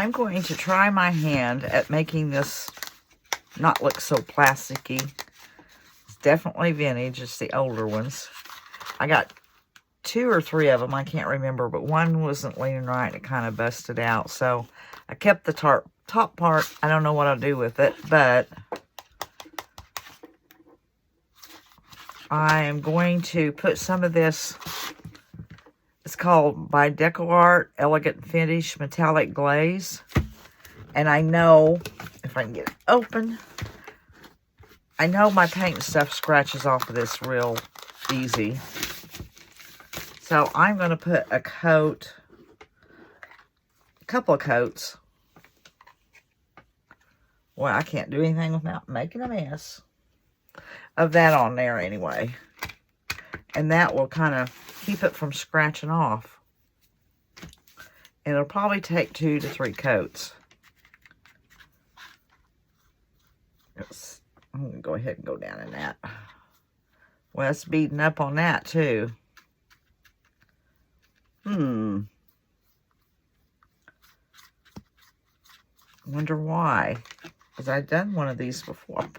I'm going to try my hand at making this not look so plasticky. It's definitely vintage. It's the older ones. I got 2 or 3 of them. I can't remember, but one wasn't leaning right. It kind of busted out. So I kept the top part. I don't know what I'll do with it, but I am going to put some of this. It's called by Deco Art Elegant Finish Metallic Glaze. And I know, if I can get it open, I know my paint stuff scratches off of this real easy. So I'm going to put a couple of coats. Well, I can't do anything without making a mess of that on there anyway. And that will kind of keep it from scratching off. And it'll probably take 2 to 3 coats. I'm going to go ahead and go down in that. Well, it's beating up on that too. Wonder why. Because I've done one of these before.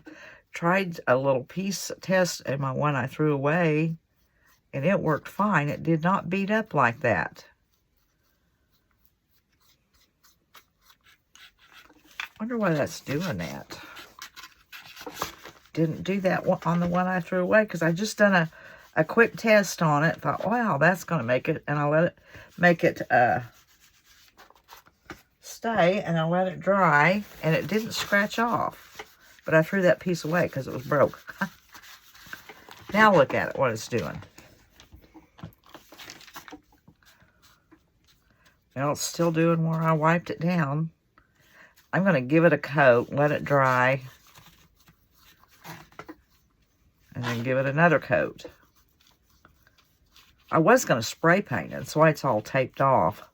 Tried a little piece test in my one I threw away, and it worked fine. It did not beat up like that. Wonder why that's doing that. Didn't do that on the one I threw away, because I just done a quick test on it. Thought, wow, that's going to make it. And I let it make it stay, and I let it dry, and it didn't scratch off. But I threw that piece away because it was broke. Now look at it, what it's doing. Well, it's still doing where I wiped it down. I'm going to give it a coat, let it dry, and then give it another coat. I was going to spray paint it, that's why it's all taped off.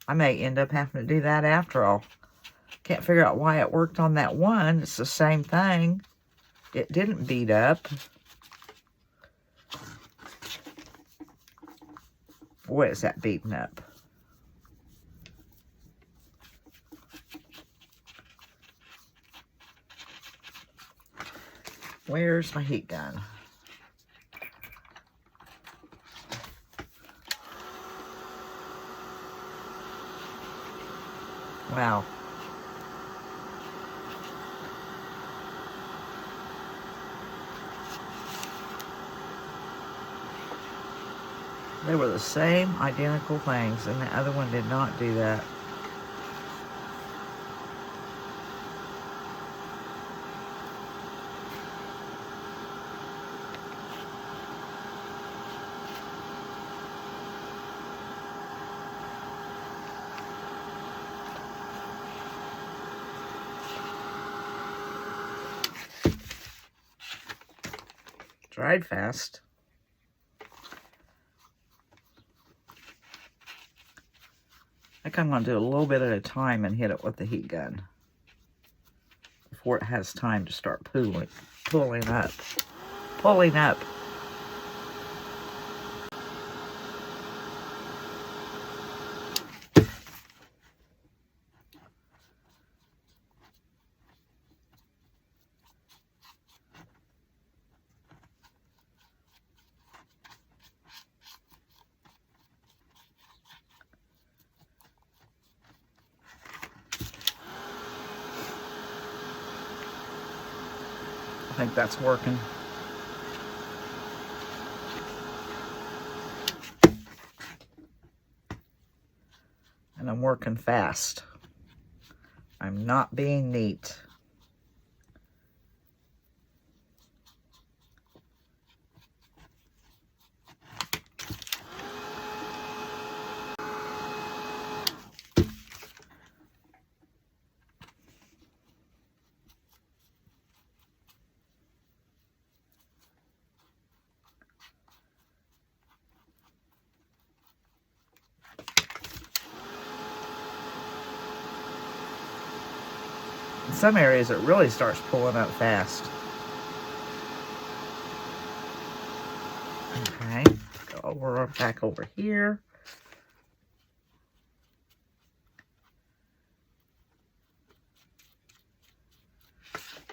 I may end up having to do that after all. Can't figure out why it worked on that one. It's the same thing. It didn't beat up. Boy, is that beaten up. Where's my heat gun? Wow. They were the same identical things, and the other one did not do that. Dried fast. I think I'm going to do a little bit at a time and hit it with the heat gun before it has time to start pulling up. I think that's working. And I'm working fast. I'm not being neat. In some areas, it really starts pulling up fast. Okay, go back over here.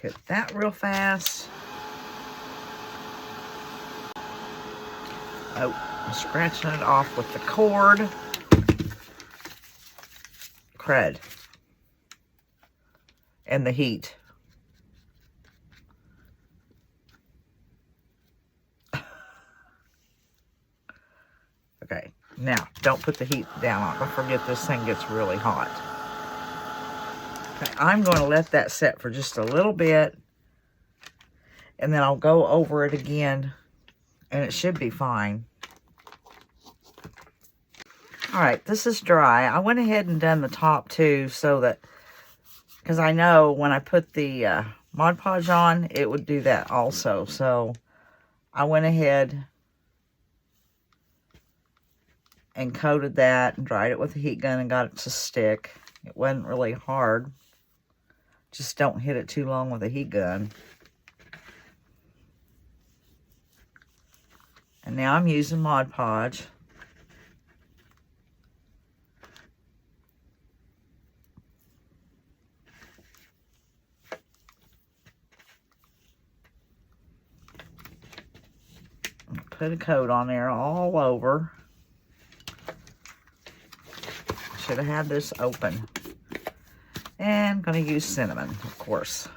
Hit that real fast. Oh, I'm scratching it off with the cord. Crud. And the heat. Okay, now don't put the heat down on it. Don't forget this thing gets really hot. Okay, I'm going to let that set for just a little bit, and then I'll go over it again, and it should be fine. All right, this is dry. I went ahead and done the top too, so that, because I know when I put the Mod Podge on, it would do that also. So I went ahead and coated that and dried it with a heat gun and got it to stick. It wasn't really hard. Just don't hit it too long with a heat gun. And now I'm using Mod Podge. Put a coat on there all over. Should have had this open. And I'm going to use cinnamon, of course.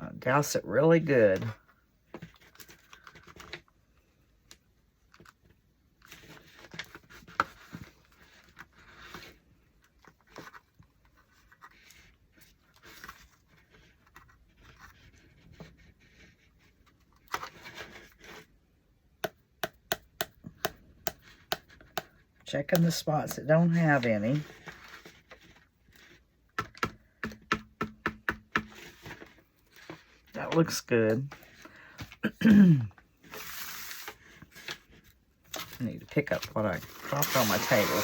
I'll douse it really good. Checking the spots that don't have any. That looks good. I need to pick up what I dropped on my table.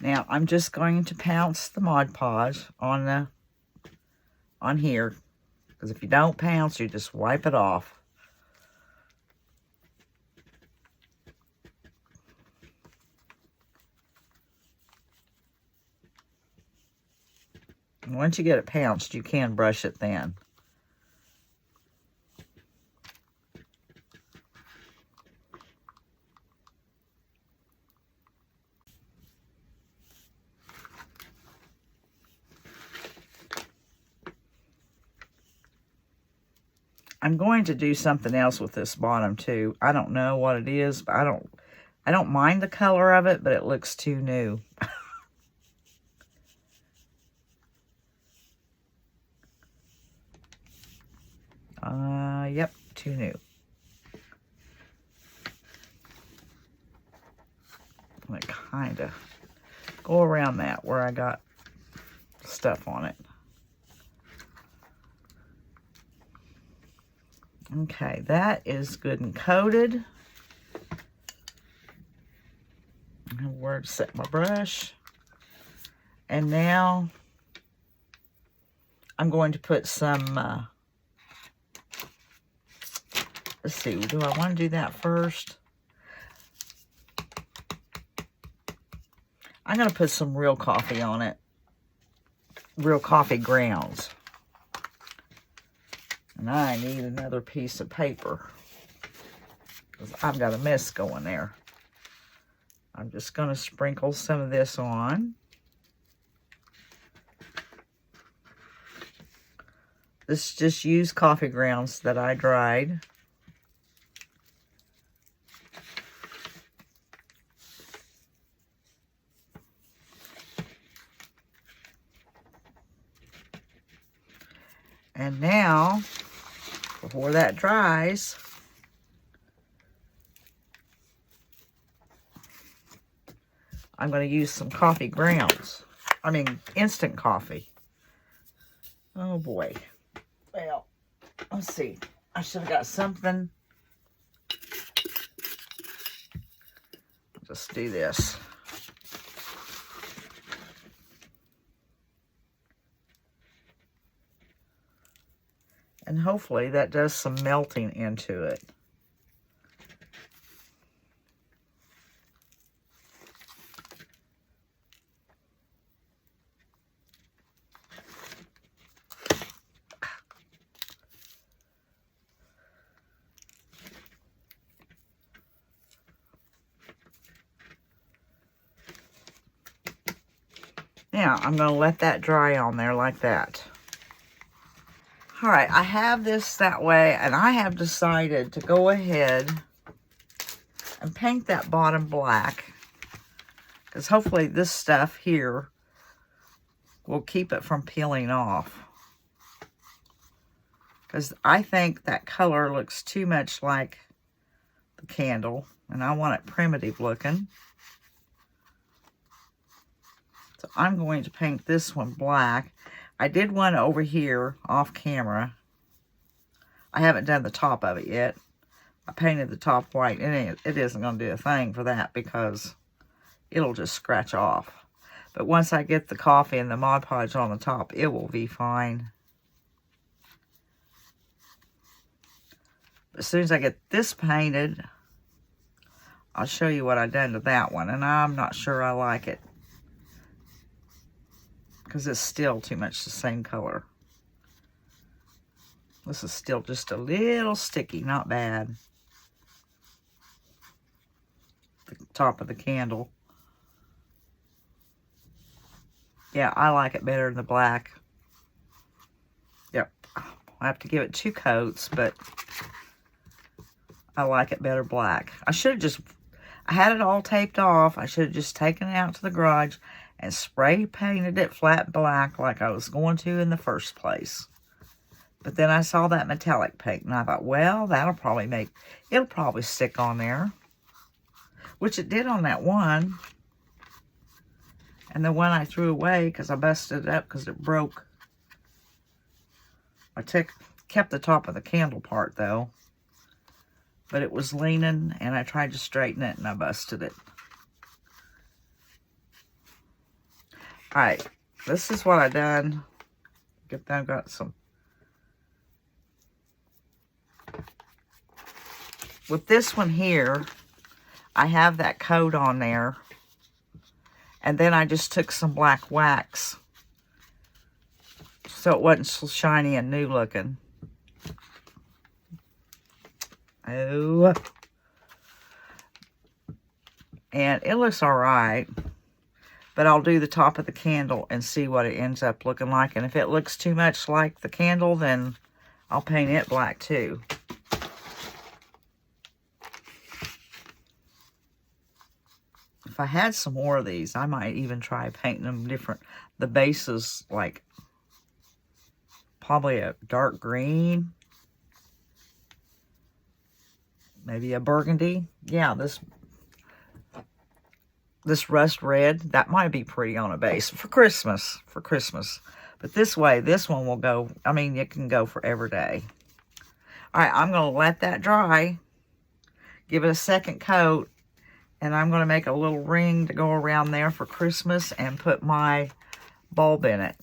Now I'm just going to pounce the Mod Podge on here. Because if you don't pounce, you just wipe it off. And once you get it pounced, you can brush it then. I'm going to do something else with this bottom too. I don't know what it is, but I don't mind the color of it, but it looks too new. Yep, too new. I'm gonna kind of go around that where I got stuff on it. Okay, that is good and coated. I have where to set my brush. And now I'm going to put some, let's see, do I want to do that first? I'm going to put some real coffee on it. Real coffee grounds. And I need another piece of paper, because I've got a mess going there. I'm just going to sprinkle some of this on. This is just used coffee grounds that I dried. And now, before that dries, I'm going to use some coffee grounds. I mean, instant coffee. Oh boy. Well, let's see. I should have got something. just do this. And hopefully that does some melting into it. Now, I'm going to let that dry on there like that. All right, I have this that way, and I have decided to go ahead and paint that bottom black, because hopefully this stuff here will keep it from peeling off. Because I think that color looks too much like the candle, and I want it primitive looking. So I'm going to paint this one black. I did one over here off camera. I haven't done the top of it yet. I painted the top white, and it isn't going to do a thing for that because it'll just scratch off. But once I get the coffee and the Mod Podge on the top, it will be fine. As soon as I get this painted, I'll show you what I've done to that one, and I'm not sure I like it, because it's still too much the same color. This is still just a little sticky, not bad. The top of the candle. Yeah, I like it better than the black. Yep, I have to give it 2 coats, but I like it better black. I had it all taped off. I should have just taken it out to the garage and spray painted it flat black like I was going to in the first place. But then I saw that metallic paint, and I thought, well, it'll probably stick on there. Which it did on that one. And the one I threw away because I busted it up because it broke. I kept the top of the candle part, though. But it was leaning, and I tried to straighten it, and I busted it. Alright, this is what I done. I've got some. With this one here, I have that coat on there. And then I just took some black wax, so it wasn't so shiny and new looking. Oh. And it looks alright. But I'll do the top of the candle and see what it ends up looking like. And if it looks too much like the candle, then I'll paint it black too. If I had some more of these, I might even try painting them different. The base is like probably a dark green. Maybe a burgundy. Yeah, this rust red, that might be pretty on a base for Christmas. But this way, this one will go, I mean, it can go for every day. All right, I'm going to let that dry. Give it a second coat. And I'm going to make a little ring to go around there for Christmas and put my bulb in it.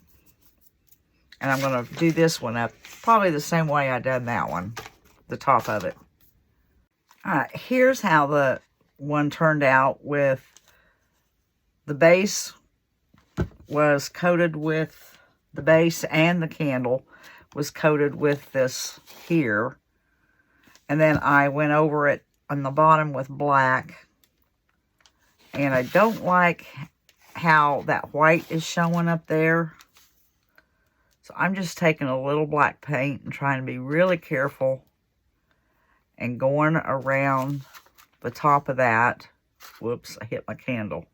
And I'm going to do this one up probably the same way I done that one, the top of it. All right, here's how the one turned out. With the base was coated with, the base and the candle was coated with this here. And then I went over it on the bottom with black. And I don't like how that white is showing up there. So I'm just taking a little black paint and trying to be really careful and going around the top of that. Whoops, I hit my candle.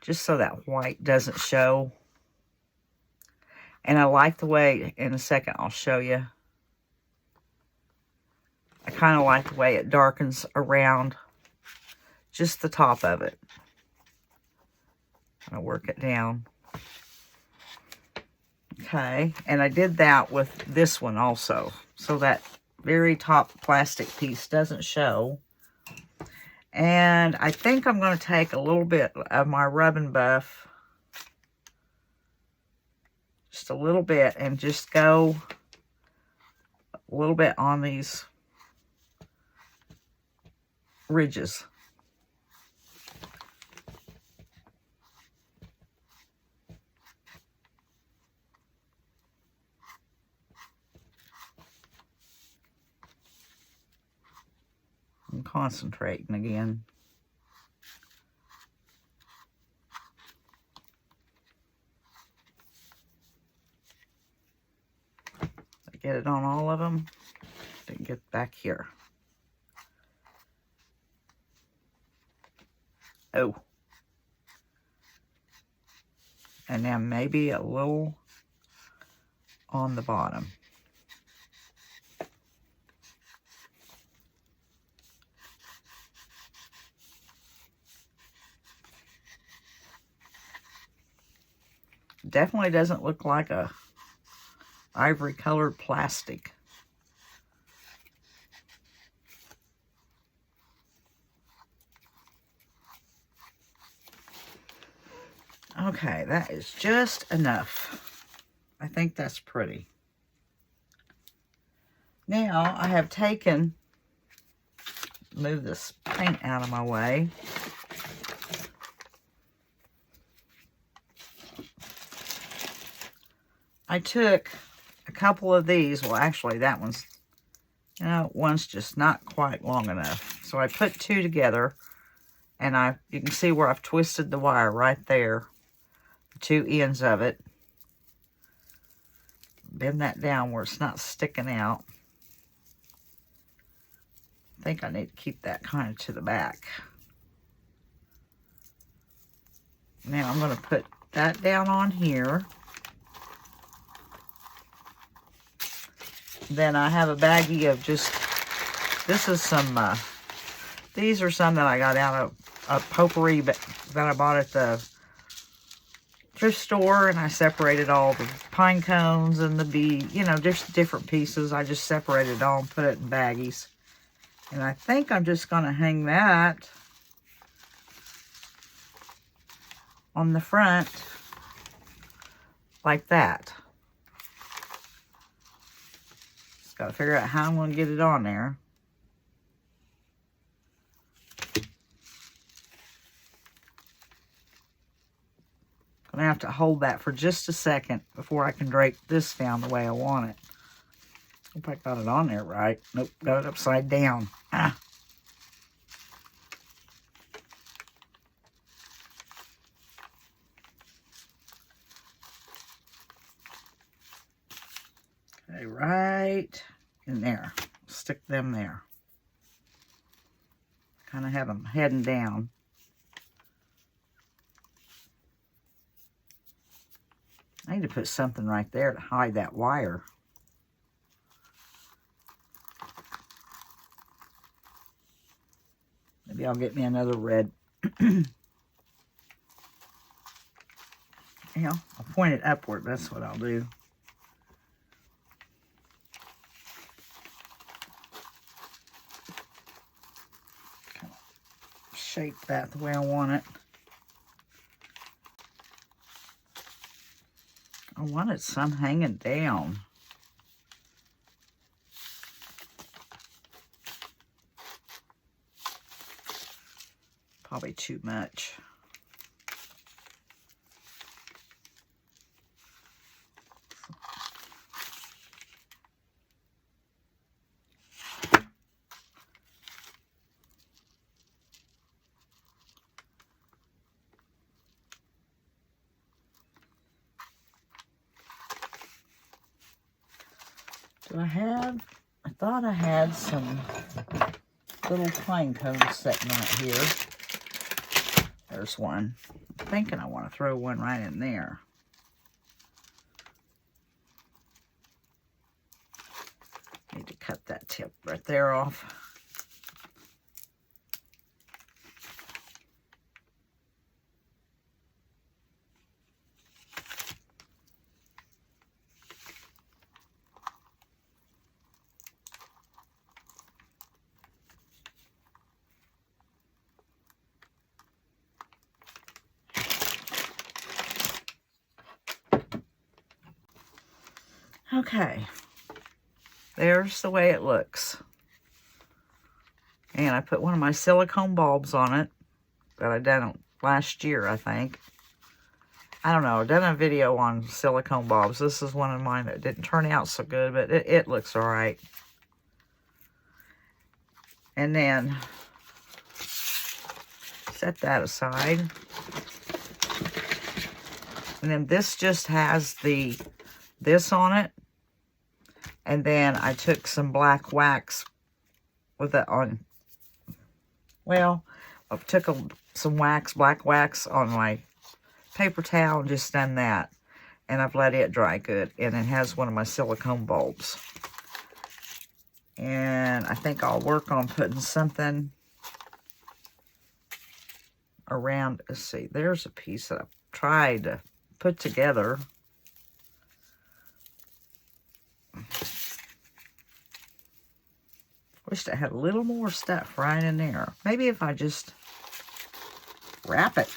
Just so that white doesn't show. And I like the way, in a second I'll show you. I kind of like the way it darkens around just the top of it. I'm going to work it down. Okay, and I did that with this one also, so that very top plastic piece doesn't show. And I think I'm going to take a little bit of my Rub and Buff, just a little bit, and just go a little bit on these ridges. I'm concentrating again. Get it on all of them. Then get back here. Oh. And then maybe a little on the bottom. Definitely doesn't look like a ivory colored plastic. Okay, that is just enough. I think that's pretty. Now I have taken, move this paint out of my way. I took a couple of these. Well, actually, that one's, you know, one's just not quite long enough. So I put two together, and you can see where I've twisted the wire right there, the two ends of it. Bend that down where it's not sticking out. I think I need to keep that kind of to the back. Now I'm going to put that down on here. Then I have a baggie of just, this is some, these are some that I got out of a potpourri that I bought at the thrift store, and I separated all the pine cones and the bead, you know, just different pieces. I just separated it all and put it in baggies. And I think I'm just going to hang that on the front like that. Just got to figure out how I'm going to get it on there. I'm going to have to hold that for just a second before I can drape this down the way I want it. Hope I got it on there right. Nope, got it upside down. Ah. Okay, right in there. Stick them there. Kind of have them heading down. I need to put something right there to hide that wire. Maybe I'll get me another red. Yeah, I'll point it upward. That's what I'll do. Kind of shape that the way I want it. I wanted some hanging down. Probably too much. I thought I had some little pine cones sitting right here. There's one. I'm thinking I want to throw one right in there. Need to cut that tip right there off. Okay. There's the way it looks. And I put one of my silicone bulbs on it that I done last year, I think. I don't know. I've done a video on silicone bulbs. This is one of mine that didn't turn out so good, but it looks all right. And then set that aside. And then this just has this on it. And then I took some black wax with it on. Well, I took some wax, black wax on my paper towel and just done that. And I've let it dry good. And it has one of my silicone bulbs. And I think I'll work on putting something around. Let's see, there's a piece that I've tried to put together. Wished I had a little more stuff right in there. Maybe if I just wrap it.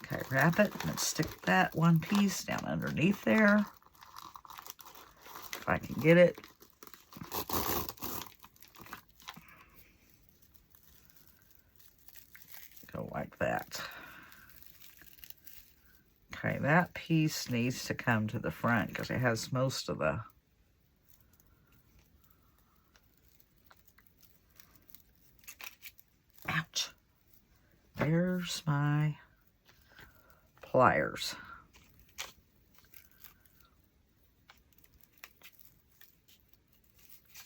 Okay, wrap it and stick that one piece down underneath there. If I can get it. Go like that. Okay, that piece needs to come to the front because it has most of the... Ouch. There's my pliers.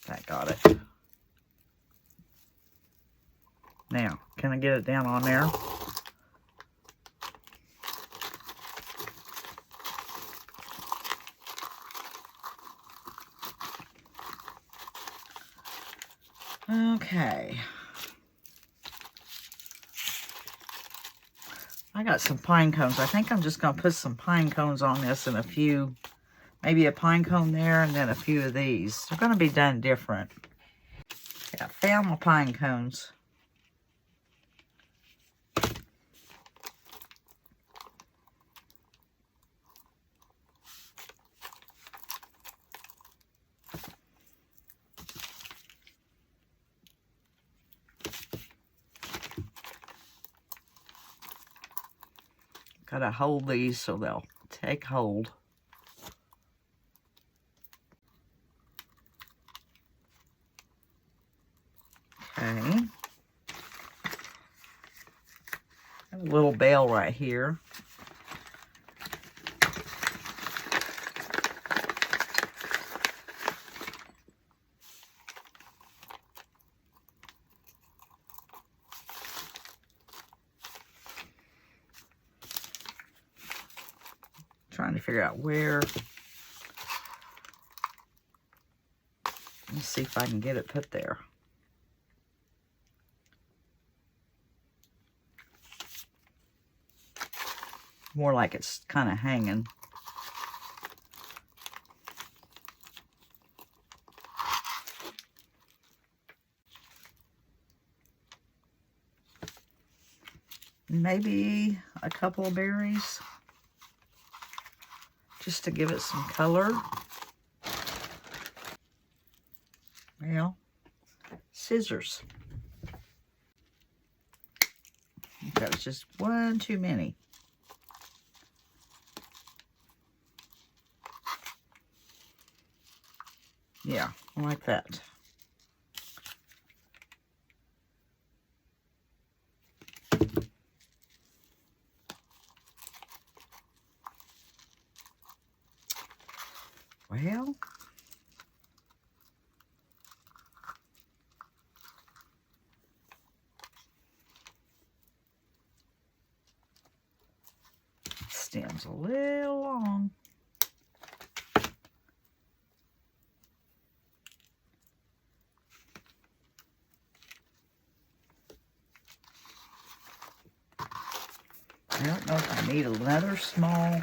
That got it. Now, can I get it down on there? Okay. I got some pine cones. I think I'm just going to put some pine cones on this and a few, maybe a pine cone there and then a few of these. They're going to be done different. Yeah, I found my pine cones. Gotta hold these so they'll take hold. Okay. A little bell right here. Trying to figure out where. Let's see if I can get it put there. More like it's kind of hanging. Maybe a couple of berries. Just to give it some color. Well, scissors. That was just one too many. Yeah, like that. Well, stem's a little long. I don't know if I need another small.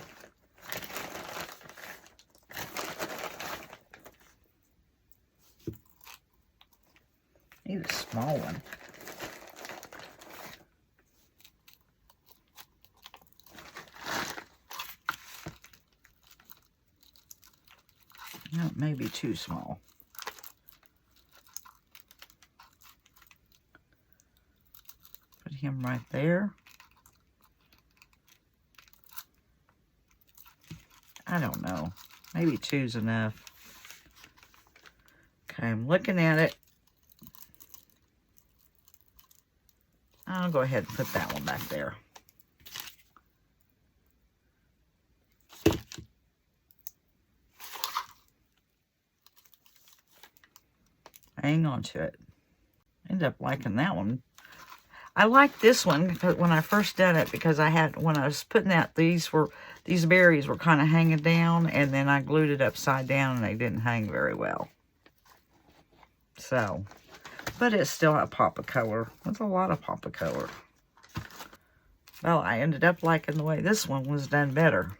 Need a small one. That may be too small. Put him right there. I don't know. Maybe 2's enough. Okay, I'm looking at it. I'll go ahead and put that one back there. Hang on to it. End up liking that one. I like this one when I first done it because when I was putting out these berries were kind of hanging down, and then I glued it upside down and they didn't hang very well. So, but it's still a pop of color. It's a lot of pop of color. Well, I ended up liking the way this one was done better.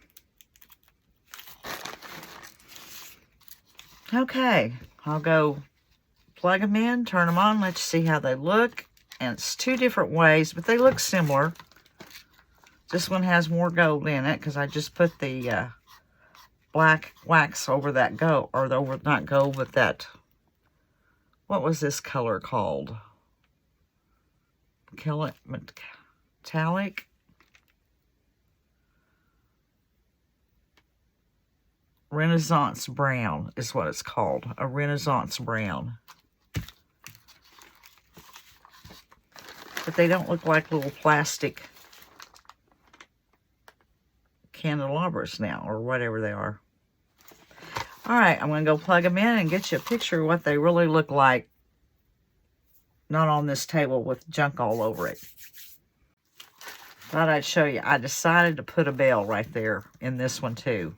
Okay, I'll go plug them in, turn them on, let's see how they look. And it's 2 different ways, but they look similar. This one has more gold in it because I just put the black wax over that gold, or over, not gold, but that, what was this color called? Metallic? Renaissance brown is what it's called. A Renaissance brown. But they don't look like little plastic candelabras now, or whatever they are. Alright, I'm going to go plug them in and get you a picture of what they really look like. Not on this table with junk all over it. Thought I'd show you. I decided to put a bell right there in this one too.